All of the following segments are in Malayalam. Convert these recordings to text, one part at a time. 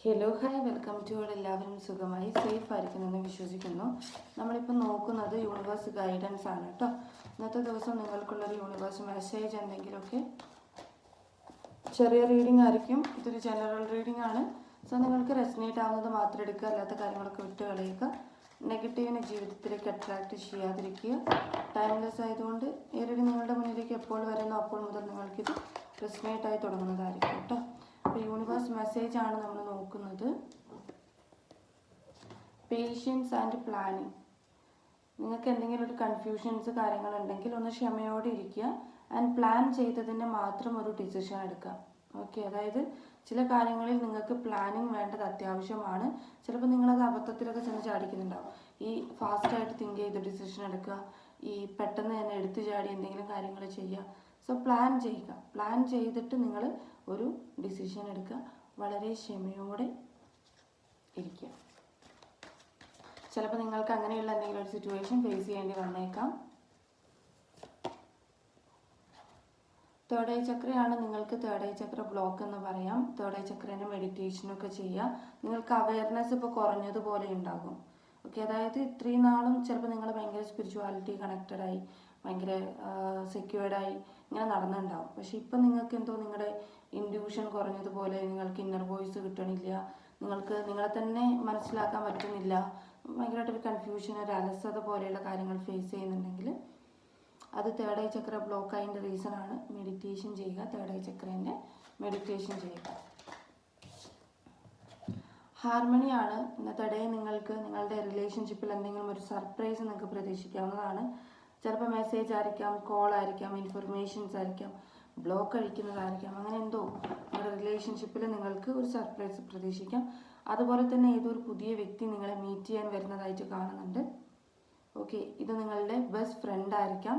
ഹലോ ഹായ് വെൽക്കം ടു എല്ലാവരും സുഖമായി സേഫ് ആയിരിക്കുമെന്ന് വിശ്വസിക്കുന്നു. നമ്മളിപ്പോൾ നോക്കുന്നത് യൂണിവേഴ്സ് ഗൈഡൻസ് ആണ് കേട്ടോ. ഇന്നത്തെ ദിവസം നിങ്ങൾക്കുള്ളൊരു യൂണിവേഴ്സ് മെസ്സേജ് എന്തെങ്കിലുമൊക്കെ ചെറിയ റീഡിംഗ് ആയിരിക്കും. ഇതൊരു ജനറൽ റീഡിംഗ് ആണ്. സോ നിങ്ങൾക്ക് റെസനേറ്റ് ആവുന്നത് മാത്രം എടുക്കുക, അല്ലാത്ത കാര്യങ്ങളൊക്കെ വിട്ട് കളയുക. നെഗറ്റീവിനെ ജീവിതത്തിലേക്ക് അട്രാക്റ്റ് ചെയ്യാതിരിക്കുക. ടൈംലെസ് ആയതുകൊണ്ട് ഏതൊരു നിങ്ങളുടെ മുന്നിലേക്ക് എപ്പോൾ വരുന്നോ അപ്പോൾ മുതൽ നിങ്ങൾക്കിത് റെസനേറ്റ് ആയി തുടങ്ങുന്നതായിരിക്കും കേട്ടോ. അപ്പോൾ യൂണിവേഴ്സ് മെസ്സേജ് ആണ് നമ്മൾ നോക്കുന്നത്. Patience and planning. നിങ്ങൾക്ക് എന്തെങ്കിലും ഒരു കൺഫ്യൂഷൻസ് കാര്യങ്ങളുണ്ടെങ്കിൽ ഒന്ന് ക്ഷമയോടെ ഇരിക്കുക. ആൻഡ് പ്ലാൻ ചെയ്തതിന് മാത്രം ഒരു ഡിസിഷൻ എടുക്കുക. ഓക്കെ, അതായത് ചില കാര്യങ്ങളിൽ നിങ്ങൾക്ക് പ്ലാനിങ് വേണ്ടത് അത്യാവശ്യമാണ്. ചിലപ്പോൾ നിങ്ങളത് അബദ്ധത്തിലൊക്കെ ചെന്ന് ചാടിക്കുന്നുണ്ടാവും. ഈ ഫാസ്റ്റായിട്ട് തിങ്ക് ചെയ്ത് ഡിസിഷൻ എടുക്കുക, ഈ പെട്ടെന്ന് തന്നെ എടുത്തു ചാടി എന്തെങ്കിലും കാര്യങ്ങൾ ചെയ്യുക. സോ പ്ലാൻ ചെയ്യുക. പ്ലാൻ ചെയ്തിട്ട് നിങ്ങൾ ഒരു ഡിസിഷൻ എടുക്കുക. വളരെ ക്ഷമയോടെ ഇരിക്കുക. ചിലപ്പോൾ നിങ്ങൾക്ക് അങ്ങനെയുള്ള എന്തെങ്കിലും ഒരു സിറ്റുവേഷൻ ഫേസ് ചെയ്യേണ്ടി വന്നേക്കാം. തേർഡ് ഐ ചക്രയാണ് നിങ്ങൾക്ക് തേർഡ് ഐ ചക്ര ബ്ലോക്ക് എന്ന് പറയാം. തേർഡ് ഐ ചക്രേൻ്റെ മെഡിറ്റേഷനൊക്കെ ചെയ്യുക. നിങ്ങൾക്ക് അവയർനെസ് ഇപ്പോൾ കുറഞ്ഞതുപോലെ ഉണ്ടാകും. ഓക്കെ, അതായത് ഇത്രയും നാളും ചിലപ്പോൾ നിങ്ങൾ ഭയങ്കര സ്പിരിച്വാലിറ്റി കണക്റ്റഡായി ഭയങ്കര സെക്യൂർഡായി ഇങ്ങനെ നടന്നിട്ടുണ്ടാവും. പക്ഷെ ഇപ്പം നിങ്ങൾക്ക് എന്തോ നിങ്ങളുടെ ഇൻഡ്യൂഷൻ കുറഞ്ഞതുപോലെ, നിങ്ങൾക്ക് ഇന്നർ വോയിസ് കിട്ടണില്ല, നിങ്ങൾക്ക് നിങ്ങളെ തന്നെ മനസ്സിലാക്കാൻ പറ്റുന്നില്ല, ഭയങ്കരമായിട്ടൊരു കൺഫ്യൂഷൻ, ഒരു അലസത പോലെയുള്ള കാര്യങ്ങൾ ഫേസ് ചെയ്യുന്നുണ്ടെങ്കിൽ അത് തേർഡ് ഐ ചക്ര ബ്ലോക്ക് ആയതിൻ്റെ റീസൺ ആണ്. മെഡിറ്റേഷൻ ചെയ്യുക. തേർഡ് ഐ ചക്രേൻ്റെ മെഡിറ്റേഷൻ ചെയ്യുക. ഹാർമണിയാണ് ഇന്നത്തെ ഡേ. നിങ്ങൾക്ക് നിങ്ങളുടെ റിലേഷൻഷിപ്പിൽ എന്തെങ്കിലും ഒരു സർപ്രൈസ് നിങ്ങൾക്ക് പ്രതീക്ഷിക്കാവുന്നതാണ്. ചിലപ്പോൾ മെസ്സേജ് ആയിരിക്കാം, കോൾ ആയിരിക്കാം, ഇൻഫർമേഷൻസ് ആയിരിക്കാം, ബ്ലോക്ക് അടിക്കുന്നതായിരിക്കാം. അങ്ങനെ എന്തോ നിങ്ങളുടെ റിലേഷൻഷിപ്പിൽ നിങ്ങൾക്ക് ഒരു സർപ്രൈസ് പ്രതീക്ഷിക്കാം. അതുപോലെ തന്നെ ഏതൊരു പുതിയ വ്യക്തി നിങ്ങളെ മീറ്റ് ചെയ്യാൻ വരുന്നതായിട്ട് കാണുന്നുണ്ട്. ഓക്കെ, ഇത് നിങ്ങളുടെ ബെസ്റ്റ് ഫ്രണ്ട് ആയിരിക്കാം.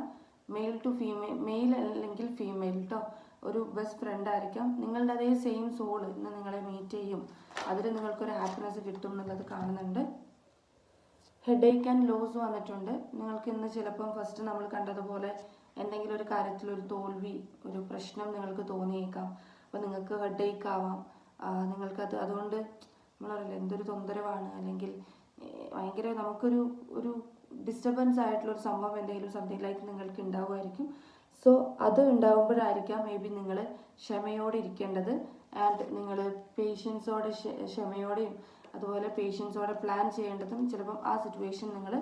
മെയിൽ ടു ഫീമെയിൽ, മെയിൽ അല്ലെങ്കിൽ ഫീമെയിൽ കേട്ടോ. ഒരു ബെസ്റ്റ് ഫ്രണ്ട് ആയിരിക്കാം. നിങ്ങളുടെ അതേ സെയിം സോൾ ഇന്ന് നിങ്ങളെ മീറ്റ് ചെയ്യും. അതിൽ നിങ്ങൾക്കൊരു ഹാപ്പിനെസ് കിട്ടും എന്നുള്ളത് കാണുന്നുണ്ട്. ഹെഡേക്ക് ആൻഡ് ലോസ് വന്നിട്ടുണ്ട്. നിങ്ങൾക്ക് ഇന്ന് ചിലപ്പം ഫസ്റ്റ് നമ്മൾ കണ്ടതുപോലെ എന്തെങ്കിലും ഒരു കാര്യത്തിൽ ഒരു തോൽവി, ഒരു പ്രശ്നം നിങ്ങൾക്ക് തോന്നിയേക്കാം. അപ്പോൾ നിങ്ങൾക്ക് ഹെഡേക്ക് ആവാം. നിങ്ങൾക്കത് അതുകൊണ്ട് നമ്മളറിയില്ല എന്തൊരു തൊന്തരവാണ്, അല്ലെങ്കിൽ ഭയങ്കര നമുക്കൊരു ഒരു ഡിസ്റ്റർബൻസ് ആയിട്ടുള്ളൊരു സംഭവം എന്തെങ്കിലും സംതിങ് ലൈക്ക് നിങ്ങൾക്ക് ഉണ്ടാവുമായിരിക്കും. സോ അത് ഉണ്ടാകുമ്പോഴായിരിക്കാം മേ ബി നിങ്ങൾ ക്ഷമയോടെ ഇരിക്കേണ്ടത്. ആൻഡ് നിങ്ങൾ പേഷ്യൻസോടെ ക്ഷമയോടെയും അതുപോലെ പേഷ്യൻസോടെ പ്ലാൻ ചെയ്യേണ്ടതും ചിലപ്പം ആ സിറ്റുവേഷൻ നിങ്ങൾ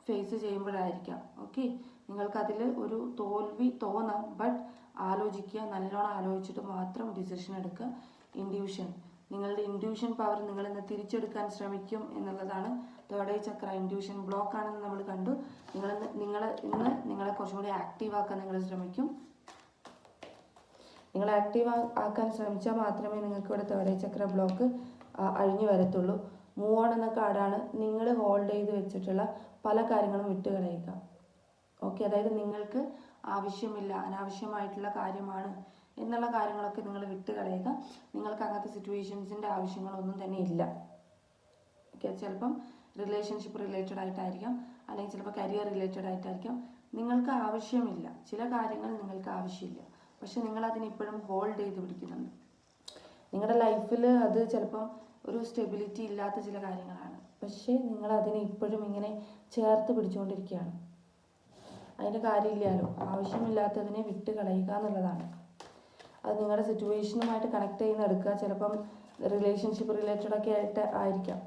ഫേസ് ചെയ്യുമ്പോഴായിരിക്കാം. ഓക്കെ, നിങ്ങൾക്കതിൽ ഒരു തോൽവി തോന്നാം, ബട്ട് ആലോചിക്കുക, നല്ലോണം ആലോചിച്ചിട്ട് മാത്രം ഡിസിഷൻ എടുക്കുക. നിങ്ങളുടെ ഇൻഡ്യൂഷൻ പവർ നിങ്ങളിന്ന് തിരിച്ചെടുക്കാൻ ശ്രമിക്കും എന്നുള്ളതാണ്. തേർഡ് ഐ ചക്ര ഇൻഡ്യൂഷൻ ബ്ലോക്ക് ആണെന്ന് നമ്മൾ കണ്ടു. നിങ്ങൾ ഇന്ന് നിങ്ങളെ കുറച്ചുകൂടി ആക്റ്റീവ് ആക്കാൻ നിങ്ങൾ ശ്രമിക്കും. നിങ്ങൾ ആക്റ്റീവ് ആക്കാൻ ശ്രമിച്ചാൽ മാത്രമേ നിങ്ങൾക്ക് ഇവിടെ തേർഡ് ഐ ചക്ര ബ്ലോക്ക് അഴിഞ്ഞു വരത്തുള്ളൂ. മൂവ് ഓൺ എന്ന കാർഡാണ്. നിങ്ങൾ ഹോൾഡ് ചെയ്ത് വെച്ചിട്ടുള്ള പല കാര്യങ്ങളും വിട്ടുകളയുക. ഓക്കെ, അതായത് നിങ്ങൾക്ക് ആവശ്യമില്ല, അനാവശ്യമായിട്ടുള്ള കാര്യമാണ് എന്നുള്ള കാര്യങ്ങളൊക്കെ നിങ്ങൾ വിട്ടുകളയുക. നിങ്ങൾക്ക് അങ്ങനത്തെ സിറ്റുവേഷൻസിൻ്റെ ആവശ്യങ്ങളൊന്നും തന്നെ ഇല്ല. ഓക്കെ, ചിലപ്പം റിലേഷൻഷിപ്പ് റിലേറ്റഡ് ആയിട്ടായിരിക്കാം, അല്ലെങ്കിൽ ചിലപ്പോൾ കരിയർ റിലേറ്റഡ് ആയിട്ടായിരിക്കാം. നിങ്ങൾക്ക് ആവശ്യമില്ല, ചില കാര്യങ്ങൾ നിങ്ങൾക്ക് ആവശ്യമില്ല, പക്ഷെ നിങ്ങളതിന് ഇപ്പോഴും ഹോൾഡ് ചെയ്ത് പിടിക്കുന്നുണ്ട്. നിങ്ങളുടെ ലൈഫിൽ അത് ചിലപ്പം ഒരു സ്റ്റെബിലിറ്റി ഇല്ലാത്ത ചില കാര്യങ്ങളാണ്, പക്ഷേ നിങ്ങളതിനെ ഇപ്പോഴും ഇങ്ങനെ ചേർത്ത് പിടിച്ചുകൊണ്ടിരിക്കുകയാണ്. അതിൻ്റെ കാര്യമില്ലല്ലോ. ആവശ്യമില്ലാത്തതിനെ വിട്ട് കളയുക എന്നുള്ളതാണ്. അത് നിങ്ങളുടെ സിറ്റുവേഷനുമായിട്ട് കണക്ട് ചെയ്യുന്ന എടുക്കുക. ചിലപ്പം റിലേഷൻഷിപ്പ് റിലേറ്റഡ് ഒക്കെ ആയിട്ട് ആയിരിക്കാം.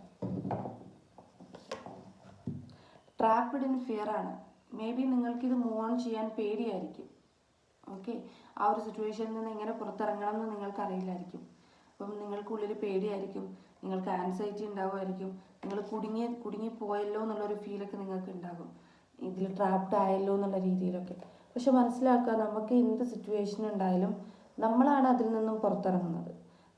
ട്രാപ്പ്ഡ് ഇൻ ഫിയർ ആണ്. മേ ബി നിങ്ങൾക്കിത് മൂവ് ഓൺ ചെയ്യാൻ പേടിയായിരിക്കും. ഓക്കെ, ആ ഒരു സിറ്റുവേഷനിൽ നിന്ന് എങ്ങനെ പുറത്തിറങ്ങണം എന്ന് നിങ്ങൾക്ക് അറിയില്ലായിരിക്കും. അപ്പം നിങ്ങൾക്കുള്ളിൽ പേടിയായിരിക്കും, നിങ്ങൾക്ക് ആൻസൈറ്റി ഉണ്ടാവുമായിരിക്കും, നിങ്ങൾ കുടുങ്ങിപ്പോയല്ലോ എന്നുള്ളൊരു ഫീലൊക്കെ നിങ്ങൾക്ക് ഉണ്ടാകും, ഇതിൽ ട്രാപ്ഡ് ആയല്ലോ എന്നുള്ള രീതിയിലൊക്കെ. പക്ഷെ മനസ്സിലാക്കുക, നമുക്ക് എന്ത് സിറ്റുവേഷൻ ഉണ്ടായാലും നമ്മളാണ് അതിൽ നിന്നും പുറത്തിറങ്ങുന്നത്.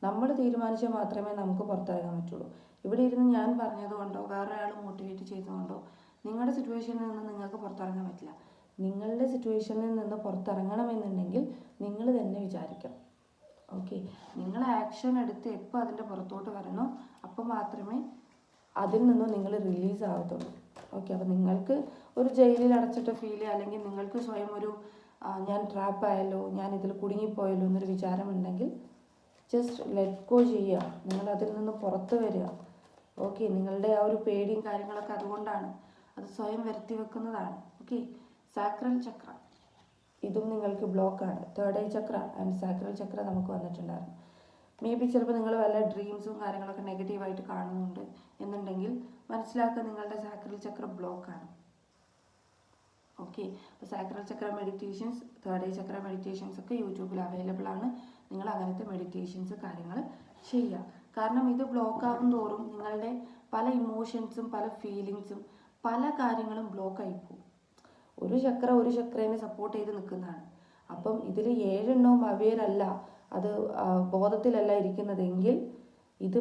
നമ്മൾ തീരുമാനിച്ചാൽ മാത്രമേ നമുക്ക് പുറത്തിറങ്ങാൻ പറ്റുള്ളൂ. ഇവിടെ ഇരുന്ന് ഞാൻ പറഞ്ഞതുകൊണ്ടോ വേറൊരാൾ മോട്ടിവേറ്റ് ചെയ്തുകൊണ്ടോ നിങ്ങളുടെ സിറ്റുവേഷനിൽ നിന്ന് നിങ്ങൾക്ക് പുറത്തിറങ്ങാൻ പറ്റില്ല. നിങ്ങളുടെ സിറ്റുവേഷനിൽ നിന്ന് പുറത്തിറങ്ങണമെന്നുണ്ടെങ്കിൽ നിങ്ങൾ തന്നെ വിചാരിക്കണം. ഓക്കെ, നിങ്ങൾ ആക്ഷൻ എടുത്ത് എപ്പോൾ അതിൻ്റെ പുറത്തോട്ട് വരണോ അപ്പോൾ മാത്രമേ അതിൽ നിന്നും നിങ്ങൾ റിലീസ് ആവത്തുള്ളൂ. ഓക്കെ, അപ്പോൾ നിങ്ങൾക്ക് ഒരു ജയിലിൽ അടച്ചിട്ട് ഫീൽ, അല്ലെങ്കിൽ നിങ്ങൾക്ക് സ്വയം ഒരു ഞാൻ ട്രാപ്പായല്ലോ, ഞാൻ ഇതിൽ കുടുങ്ങിപ്പോയല്ലോ എന്നൊരു വിചാരമുണ്ടെങ്കിൽ ജസ്റ്റ് ലെറ്റ് ഗോ ചെയ്യുക, നിങ്ങൾ അതിൽ നിന്ന് പുറത്ത് വരിക. ഓക്കെ, നിങ്ങളുടെ ആ ഒരു പേടിയും കാര്യങ്ങളൊക്കെ അതുകൊണ്ടാണ്, അത് സ്വയം വരുത്തി വെക്കുന്നതാണ്. ഓക്കെ, സാക്രൽ ചക്ര ഇതും നിങ്ങൾക്ക് ബ്ലോക്കാണ്. Third eye chakra and sacral chakra നമുക്ക് വന്നിട്ടുണ്ടായിരുന്നു. മേ ബി ചിലപ്പോൾ നിങ്ങൾ വല്ല ഡ്രീംസും കാര്യങ്ങളൊക്കെ നെഗറ്റീവായിട്ട് കാണുന്നുണ്ട് എന്നുണ്ടെങ്കിൽ മനസ്സിലാക്കുക നിങ്ങളുടെ സാക്രൽ ചക്ര ബ്ലോക്കാണ്. ഓക്കെ, അപ്പോൾ സാക്രൽ ചക്ര മെഡിറ്റേഷൻസ്, തേർഡ് ഐ ചക്ര മെഡിറ്റേഷൻസ് ഒക്കെ യൂട്യൂബിൽ അവൈലബിൾ ആണ്. നിങ്ങൾ അങ്ങനത്തെ മെഡിറ്റേഷൻസ് കാര്യങ്ങൾ ചെയ്യുക. കാരണം ഇത് ബ്ലോക്ക് ആകും തോറും നിങ്ങളുടെ പല ഇമോഷൻസും പല ഫീലിങ്സും പല കാര്യങ്ങളും ബ്ലോക്കായി പോകും. ഒരു ചക്രേനെ സപ്പോർട്ട് ചെയ്ത് നിൽക്കുന്നതാണ്. അപ്പം ഇതിൽ 7 എണ്ണവും അവെയറല്ല, അത് ബോധത്തിലല്ല ഇരിക്കുന്നതെങ്കിൽ ഇത്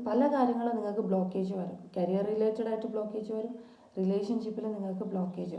പല കാര്യങ്ങളും നിങ്ങൾക്ക് ബ്ലോക്കേജ് വരും. കരിയർ റിലേറ്റഡ് ആയിട്ട് ബ്ലോക്കേജ് വരും, റിലേഷൻഷിപ്പിൽ നിങ്ങൾക്ക് ബ്ലോക്കേജ് വരും.